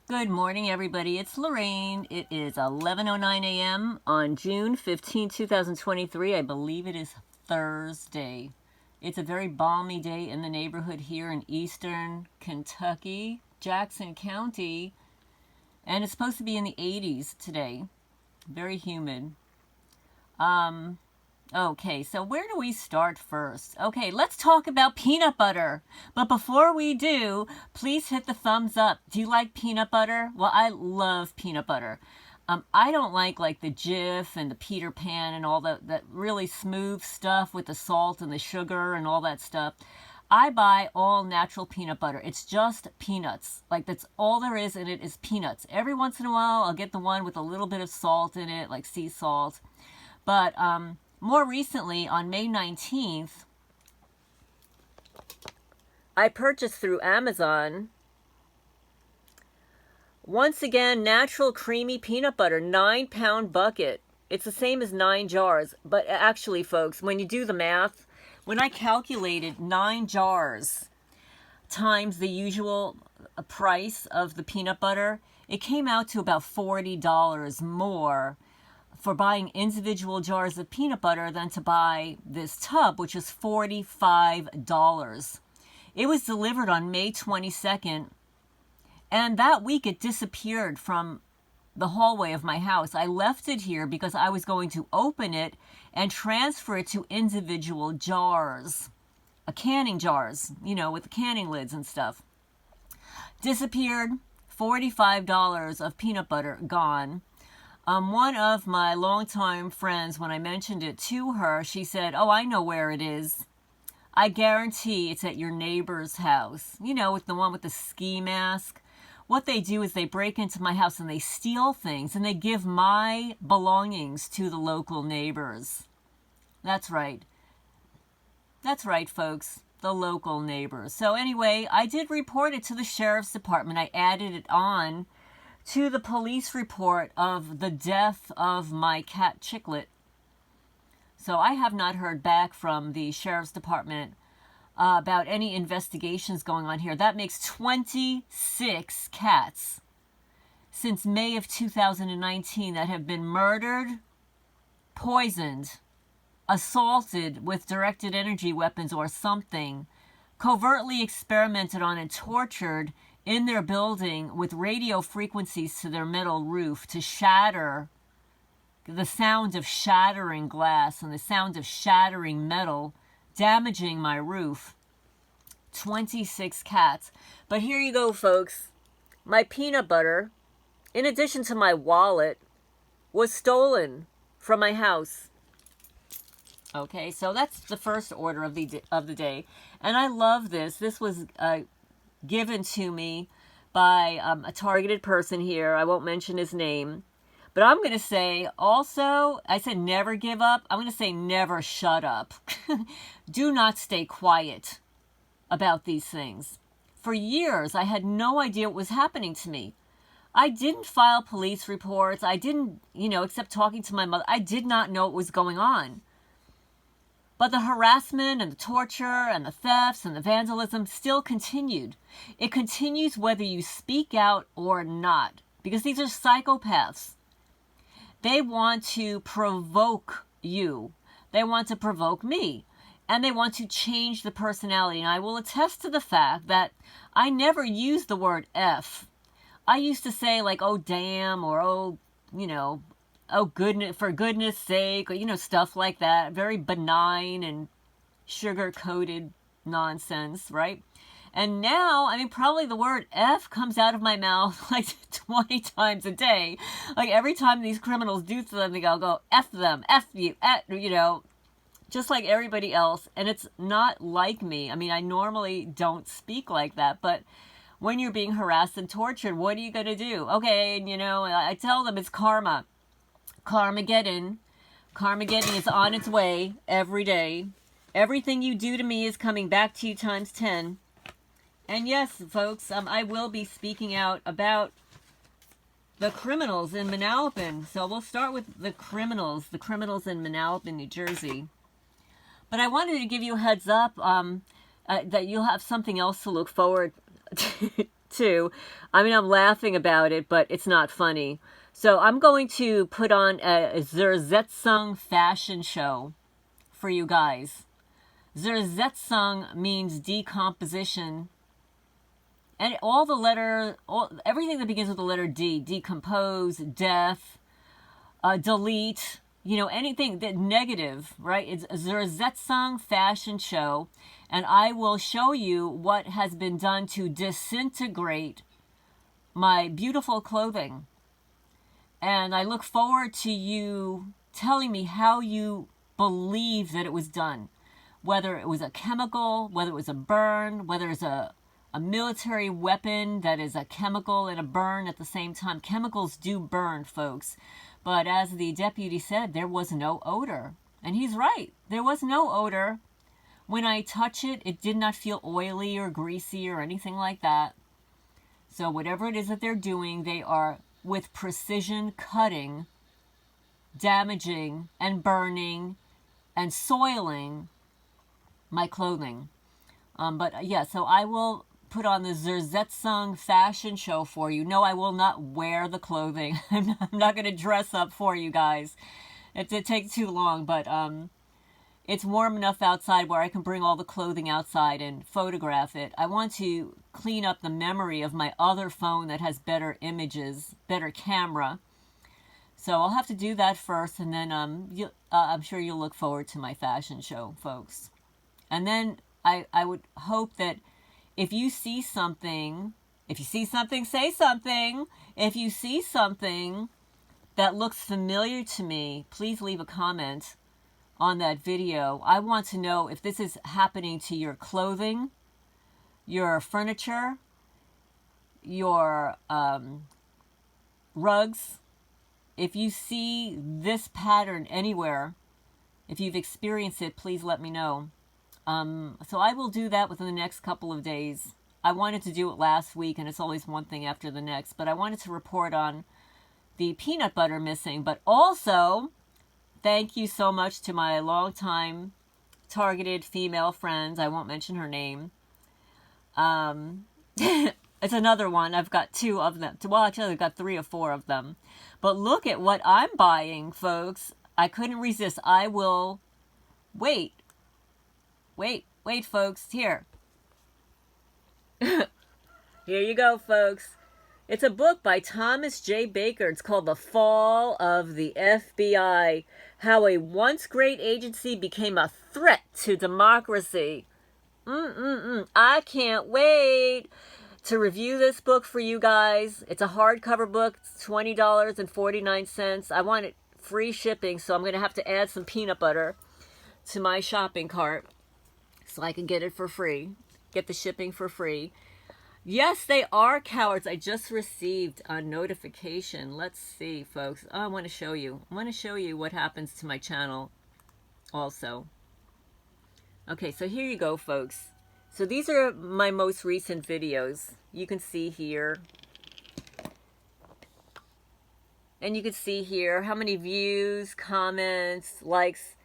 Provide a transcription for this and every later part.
Good morning, everybody. It's Lorraine. It is 11:09 a.m. on June 15, 2023. I believe it is Thursday. It's a very balmy day in the neighborhood here in eastern Kentucky, Jackson County, and it's supposed to be in the 80s today. Very humid. Okay, so where do we start first? Okay, let's talk about peanut butter. But before we do, please hit the thumbs up. Do you like peanut butter? Well, I love peanut butter. I don't like the Jif and the Peter Pan and all that really smooth stuff with the salt and the sugar and all that stuff. I buy all natural peanut butter. It's just peanuts. That's all there is in it is peanuts. Every once in a while, I'll get the one with a little bit of salt in it, like sea salt. But, more recently, on May 19th, I purchased through Amazon, once again, natural creamy peanut butter, 9-pound bucket. It's the same as 9 jars. But actually, folks, when you do the math, when I calculated 9 jars times the usual price of the peanut butter, it came out to about $40 more for buying individual jars of peanut butter than to buy this tub, which is $45. It was delivered on May 22nd, and that week it disappeared from the hallway of my house. I left it here because I was going to open it and transfer it to individual jars, canning jars, with the canning lids and stuff. Disappeared, $45 of peanut butter gone. One of my longtime friends, when I mentioned it to her, she said, "Oh, I know where it is. I guarantee it's at your neighbor's house." With the one with the ski mask. What they do is they break into my house and they steal things and they give my belongings to the local neighbors. That's right. That's right, folks. The local neighbors. So anyway, I did report it to the sheriff's department. I added it on to the police report of the death of my cat Chicklet. So I have not heard back from the sheriff's department about any investigations going on here. That makes 26 cats since May of 2019 that have been murdered, poisoned, assaulted with directed energy weapons or something, covertly experimented on and tortured in their building with radio frequencies to their metal roof to shatter the sound of shattering glass and the sound of shattering metal, damaging my roof. 26 cats. But here you go, folks. My peanut butter, in addition to my wallet, was stolen from my house. Okay, so that's the first order of the day. And I love this. This was given to me by a targeted person here. I won't mention his name. But I'm going to say also, I said never give up. I'm going to say never shut up. Do not stay quiet about these things. For years, I had no idea what was happening to me. I didn't file police reports. I didn't, except talking to my mother. I did not know what was going on. But the harassment and the torture and the thefts and the vandalism still continued. It continues whether you speak out or not, because these are psychopaths. They want to provoke you. They want to provoke me. And they want to change the personality. And I will attest to the fact that I never used the word F. I used to say oh, damn, or oh, oh, goodness, for goodness sake, or, stuff like that. Very benign and sugar-coated nonsense, right? And now, probably the word F comes out of my mouth 20 times a day. Every time these criminals do something, I'll go, F them, F you, F, just like everybody else. And it's not like me. I normally don't speak like that, but when you're being harassed and tortured, what are you going to do? Okay, and I tell them it's karma. Carmageddon. Carmageddon is on its way every day. Everything you do to me is coming back to you times 10. And yes, folks, I will be speaking out about the criminals in Manalapan. So we'll start with the criminals in Manalapan, New Jersey. But I wanted to give you a heads up that you'll have something else to look forward too. I mean, I'm laughing about it, but it's not funny. So I'm going to put on a Zerzetzung fashion show for you guys. Zerzetzung means decomposition. And everything that begins with the letter D, decompose, death, delete, anything that negative, right? It's a Zerzetzung fashion show, and I will show you what has been done to disintegrate my beautiful clothing. And I look forward to you telling me how you believe that it was done. Whether it was a chemical, whether it was a burn, whether it's a military weapon that is a chemical and a burn at the same time. Chemicals do burn, folks. But as the deputy said, there was no odor. And he's right. There was no odor. When I touch it, it did not feel oily or greasy or anything like that. So whatever it is that they're doing, they are with precision cutting, damaging and burning and soiling my clothing. But yeah, so I will put on the Zerzetzung fashion show for you. No, I will not wear the clothing. I'm not going to dress up for you guys. It takes too long, but it's warm enough outside where I can bring all the clothing outside and photograph it. I want to clean up the memory of my other phone that has better images, better camera. So I'll have to do that first, and then I'm sure you'll look forward to my fashion show, folks. And then I would hope that if you see something, say something. If you see something that looks familiar to me, please leave a comment on that video. I want to know if this is happening to your clothing, your furniture, your rugs. If you see this pattern anywhere, if you've experienced it, please let me know. So I will do that within the next couple of days. I wanted to do it last week, and it's always one thing after the next, but I wanted to report on the peanut butter missing. But also, thank you so much to my longtime targeted female friends. I won't mention her name. It's another one. I've got 2 of them. Well, actually, I've got 3 or 4 of them. But look at what I'm buying, folks. I couldn't resist. I will wait. Wait, folks. Here. Here you go, folks. It's a book by Thomas J. Baker. It's called The Fall of the FBI. How a once great agency became a threat to democracy. I can't wait to review this book for you guys. It's a hardcover book. It's $20.49. I want it free shipping, so I'm going to have to add some peanut butter to my shopping cart so I can get it for free. Get the shipping for free. Yes, they are cowards. I just received a notification. Let's see, folks. Oh, I want to show you. I want to show you what happens to my channel also. Okay, so here you go, folks. So these are my most recent videos. You can see here. And you can see here how many views, comments, likes.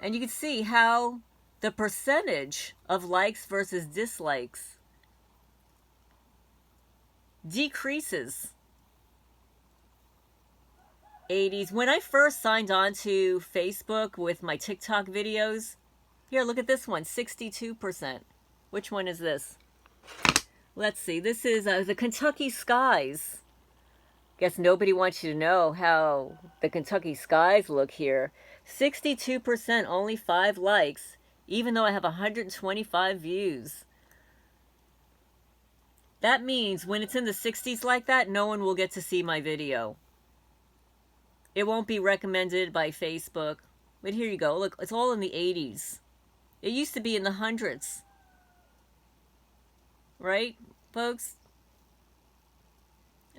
And you can see how the percentage of likes versus dislikes decreases. 80s. When I first signed on to Facebook with my TikTok videos, here, look at this one, 62%. Which one is this? Let's see. This is the Kentucky skies. Guess nobody wants you to know how the Kentucky skies look here. 62%, only 5 likes, even though I have 125 views. That means when it's in the 60s like that, no one will get to see my video. It won't be recommended by Facebook. But here you go. Look, it's all in the 80s. It used to be in the hundreds. Right, folks?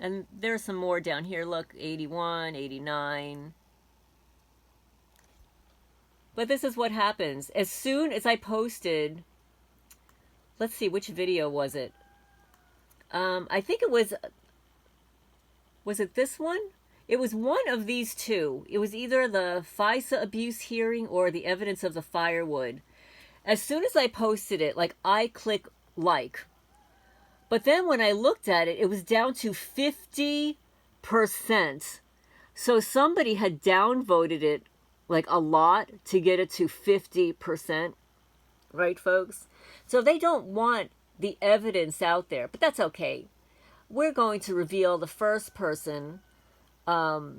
And there's some more down here. Look, 81, 89. But this is what happens. As soon as I posted, let's see, which video was it? I think it was it this one? It was one of these 2. It was either the FISA abuse hearing or the evidence of the firewood. As soon as I posted it, like, I click like. But then when I looked at it, it was down to 50%. So somebody had downvoted it like a lot to get it to 50%. Right, folks? So they don't want the evidence out there, but that's okay. We're going to reveal the first person in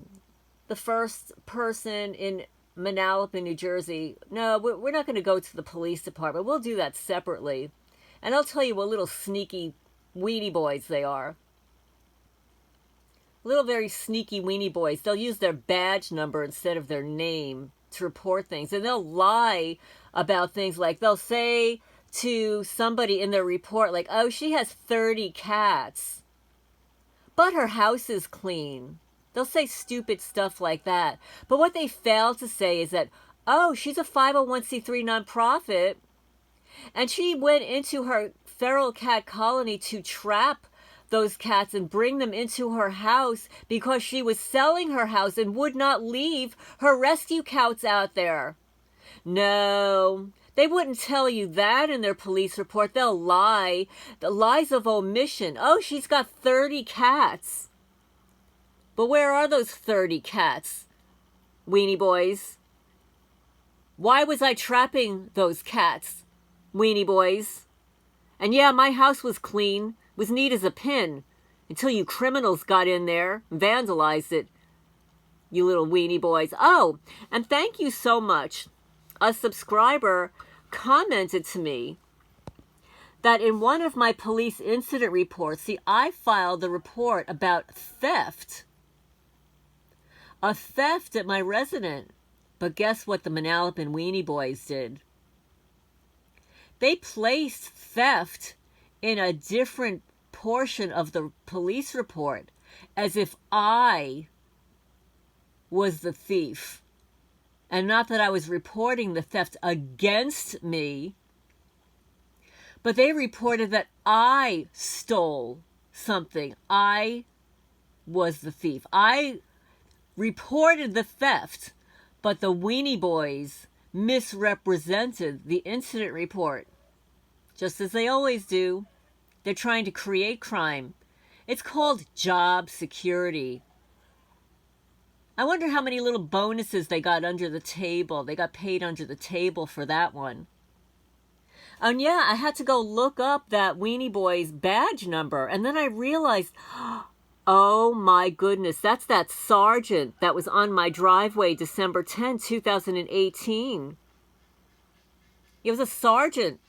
Manalapan, New Jersey. No, we're not going to go to the police department. We'll do that separately. And I'll tell you what little sneaky weenie boys they are. Little very sneaky weenie boys. They'll use their badge number instead of their name to report things. And they'll lie about things, like they'll say to somebody in their report, like, oh, she has 30 cats, but her house is clean. They'll say stupid stuff like that. But what they fail to say is that, oh, she's a 501c3 nonprofit, and she went into her feral cat colony to trap those cats and bring them into her house because she was selling her house and would not leave her rescue cats out there. No, they wouldn't tell you that in their police report. They'll lie. The lies of omission. Oh, she's got 30 cats. But where are those 30 cats, weenie boys? Why was I trapping those cats, weenie boys? And yeah, my house was clean, was neat as a pin, until you criminals got in there and vandalized it, you little weenie boys. Oh, and thank you so much. A subscriber commented to me that in one of my police incident reports, see, I filed the report about theft. A theft at my residence. But guess what the Manalapan weenie boys did? They placed theft in a different portion of the police report, as if I was the thief. And not that I was reporting the theft against me, but they reported that I stole something. I was the thief. I reported the theft, but the weenie boys misrepresented the incident report, just as they always do. They're trying to create crime. It's called job security. I wonder how many little bonuses they got under the table. They got paid under the table for that one. And yeah, I had to go look up that weenie boy's badge number, and then I realized, oh my goodness, that's that Sargent that was on my driveway December 10, 2018. It was a Sargent.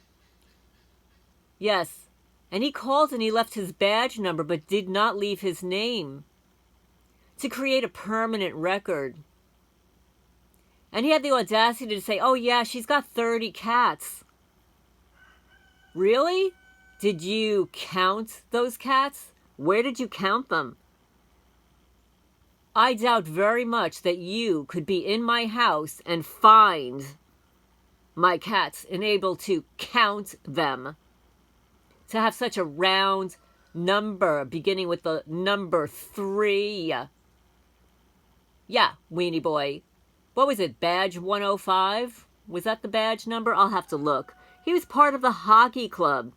Yes. And he called and he left his badge number but did not leave his name to create a permanent record. And he had the audacity to say, oh yeah, she's got 30 cats. Really? Did you count those cats? Where did you count them? I doubt very much that you could be in my house and find my cats and able to count them. To have such a round number beginning with the number 3. Yeah, weenie boy. What was it, badge 105? Was that the badge number? I'll have to look. He was part of the hockey club.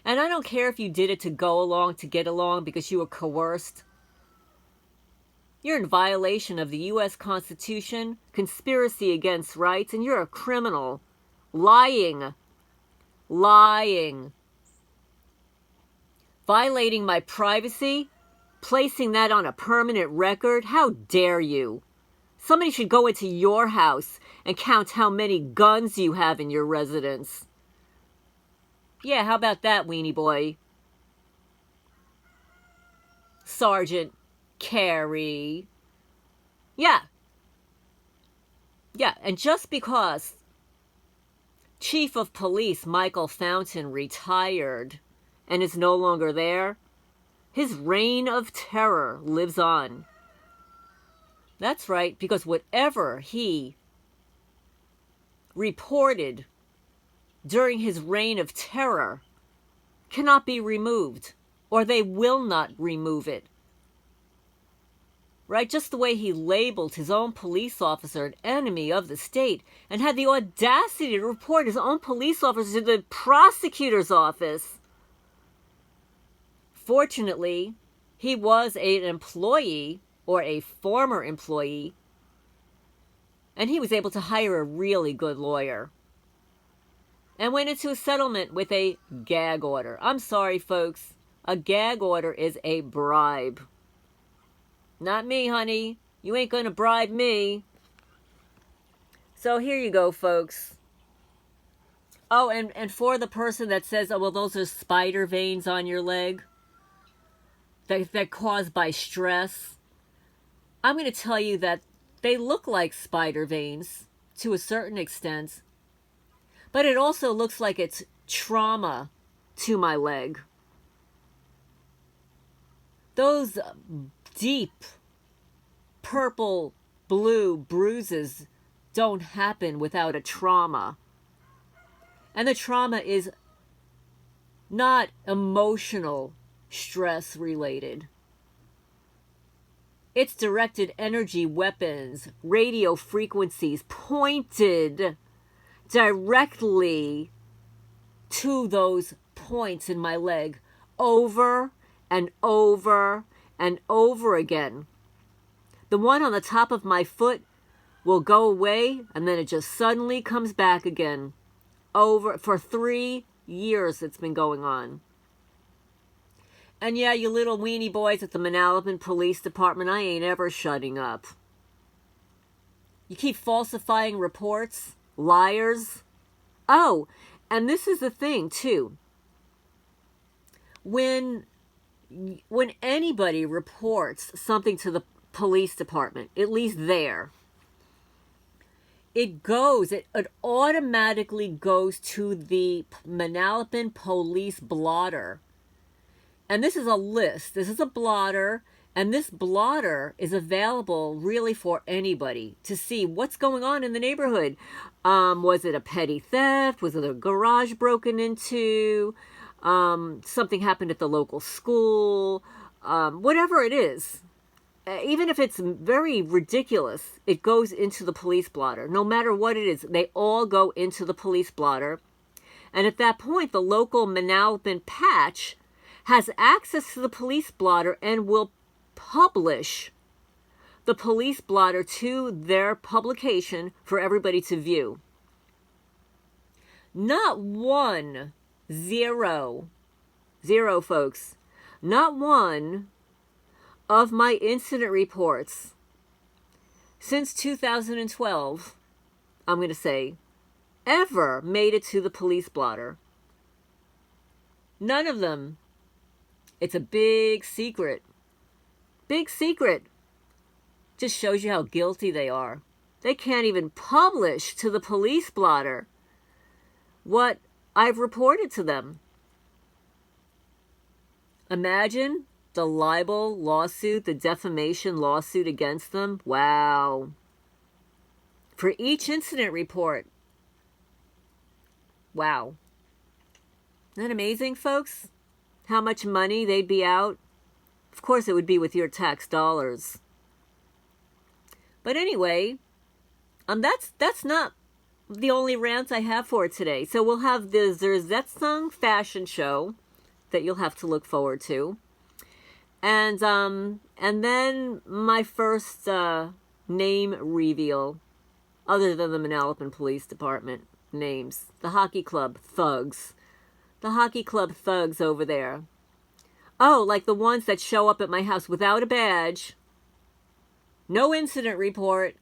And I don't care if you did it to go along, to get along, because you were coerced. You're in violation of the U.S. Constitution, conspiracy against rights, and you're a criminal. Lying. Violating my privacy, placing that on a permanent record. How dare you? Somebody should go into your house and count how many guns you have in your residence. Yeah, how about that, weenie boy? Sergeant Carey. Yeah, and just because Chief of Police Michael Fountain retired and is no longer there, his reign of terror lives on. That's right, because whatever he reported during his reign of terror cannot be removed, or they will not remove it. Right? Just the way he labeled his own police officer an enemy of the state and had the audacity to report his own police officer to the prosecutor's office. Fortunately, he was an employee or a former employee, and he was able to hire a really good lawyer and went into a settlement with a gag order. I'm sorry, folks. A gag order is a bribe. Not me, honey. You ain't gonna bribe me. So here you go, folks. Oh, and for the person that says, oh, well, those are spider veins on your leg that caused by stress, I'm going to tell you that they look like spider veins to a certain extent, but it also looks like it's trauma to my leg. Those deep purple, blue bruises don't happen without a trauma. And the trauma is not emotional stress related. It's directed energy weapons, radio frequencies pointed directly to those points in my leg over and over and over again. The one on the top of my foot will go away, and then it just suddenly comes back again. Over for 3 years it's been going on. And yeah, you little weenie boys at the Manalapan Police Department, I ain't ever shutting up. You keep falsifying reports, liars. Oh, and this is the thing too. When anybody reports something to the police department, at least there, it automatically goes to the Manalapan Police blotter. And this is a list. This is a blotter. And this blotter is available really for anybody to see what's going on in the neighborhood. Was it a petty theft? Was it a garage broken into? Something happened at the local school? Whatever it is. Even if it's very ridiculous, it goes into the police blotter. No matter what it is, they all go into the police blotter. And at that point, the local Manalapan patch has access to the police blotter and will publish the police blotter to their publication for everybody to view. Not one, zero, folks, not one of my incident reports since 2012, I'm going to say, ever made it to the police blotter. None of them. It's a big secret. Big secret. Just shows you how guilty they are. They can't even publish to the police blotter what I've reported to them. Imagine the libel lawsuit, the defamation lawsuit against them. Wow. For each incident report. Wow. Isn't that amazing, folks? How much money they'd be out? Of course it would be with your tax dollars. But anyway, that's not the only rant I have for today. So we'll have the Zerzetzung fashion show that you'll have to look forward to. And then my first name reveal, other than the Manalapan Police Department names, the hockey club thugs. The hockey club thugs over there. Oh, like the ones that show up at my house without a badge. No incident report.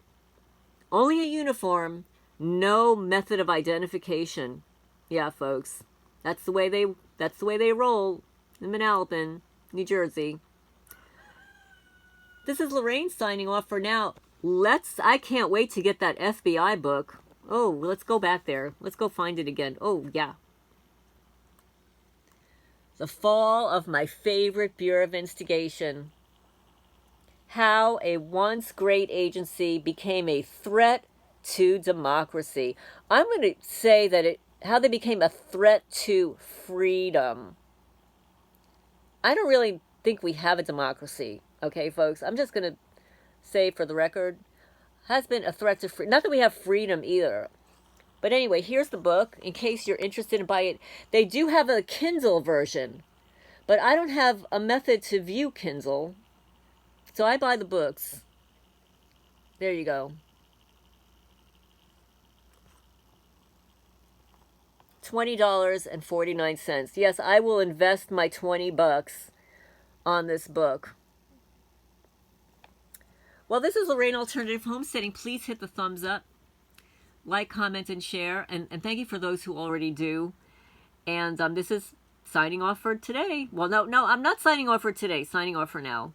Only a uniform. No method of identification. Yeah, folks. That's the way they roll in Manalapan, New Jersey. This is Lorraine signing off for now. I can't wait to get that FBI book. Oh, let's go back there. Let's go find it again. Oh, yeah. The fall of my favorite Bureau of Instigation. How a once great agency became a threat to democracy. I'm going to say that how they became a threat to freedom. I don't really think we have a democracy, okay, folks? I'm just going to say for the record, has been a threat to freedom. Not that we have freedom either. But anyway, here's the book, in case you're interested in buying it. They do have a Kindle version, But I don't have a method to view Kindle, so I buy the books. There you go. $20.49. Yes, I will invest my $20 on this book. Well, this is Lorraine Alternative Homesteading. Please hit the thumbs up, like, comment, and share. And thank you for those who already do. And this is signing off for today. Well, no, I'm not signing off for today. Signing off for now.